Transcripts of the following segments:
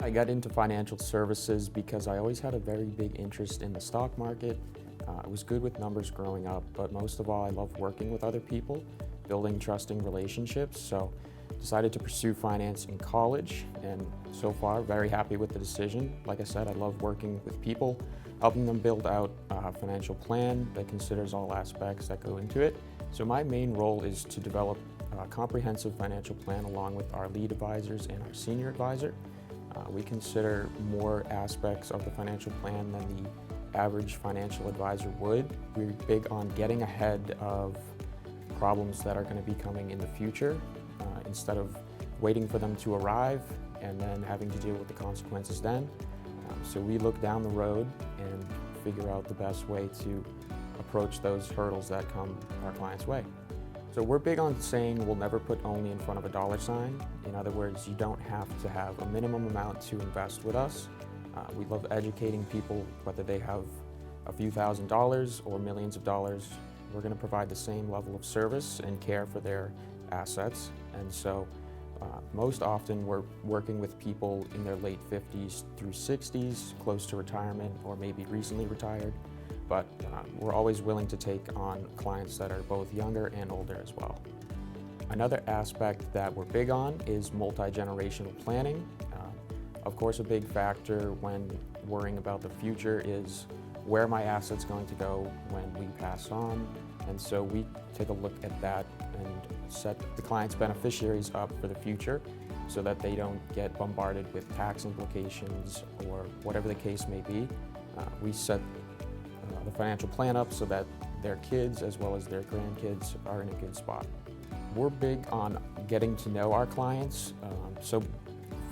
I got into financial services because I always had a very big interest in the stock market. I was good with numbers growing up, but most of all, I love working with other people, building trusting relationships. So decided to pursue finance in college, and so far, very happy with the decision. Like I said, I love working with people, helping them build out a financial plan that considers all aspects that go into it. So my main role is to develop a comprehensive financial plan along with our lead advisors and our senior advisor. We consider more aspects of the financial plan than the average financial advisor would. We're big on getting ahead of problems that are going to be coming in the future instead of waiting for them to arrive and then having to deal with the consequences then. So we look down the road and figure out the best way to approach those hurdles that come our clients' way. So we're big on saying we'll never put only in front of a dollar sign. In other words, you don't have to have a minimum amount to invest with us. We love educating people, whether they have a few $1,000s or millions of dollars. We're going to provide the same level of service and care for their assets. And so most often we're working with people in their late 50s through 60s, close to retirement or maybe recently retired. But we're always willing to take on clients that are both younger and older as well. Another aspect that we're big on is multi-generational planning. Of course, a big factor when worrying about the future is where my asset's going to go when we pass on. And so we take a look at that and set the client's beneficiaries up for the future so that they don't get bombarded with tax implications or whatever the case may be. We set the financial plan up so that their kids as well as their grandkids are in a good spot. We're big on getting to know our clients. So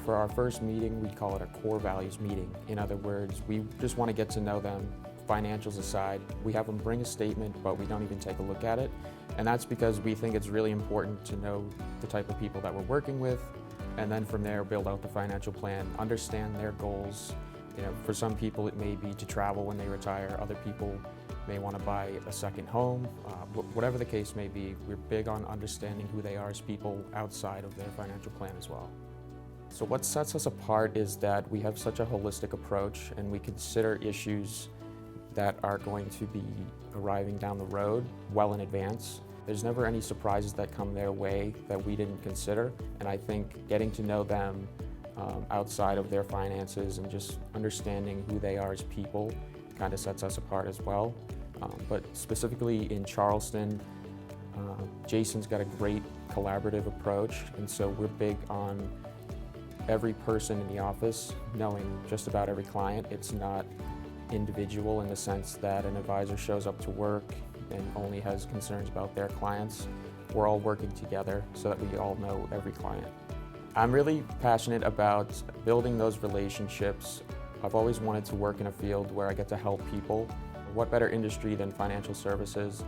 for our first meeting, we call it a core values meeting. In other words, we just want to get to know them, financials aside. We have them bring a statement, but we don't even take a look at it. And that's because we think it's really important to know the type of people that we're working with, and then from there build out the financial plan, understand their goals. You know, for some people it may be to travel when they retire, other people may want to buy a second home. Whatever the case may be, we're big on understanding who they are as people outside of their financial plan as well. So what sets us apart is that we have such a holistic approach and we consider issues that are going to be arriving down the road well in advance. There's never any surprises that come their way that we didn't consider, and I think getting to know them outside of their finances and just understanding who they are as people kind of sets us apart as well. But specifically in Charleston, Jason's got a great collaborative approach, and so we're big on every person in the office knowing just about every client. It's not individual in the sense that an advisor shows up to work and only has concerns about their clients. We're all working together so that we all know every client. I'm really passionate about building those relationships. I've always wanted to work in a field where I get to help people. What better industry than financial services?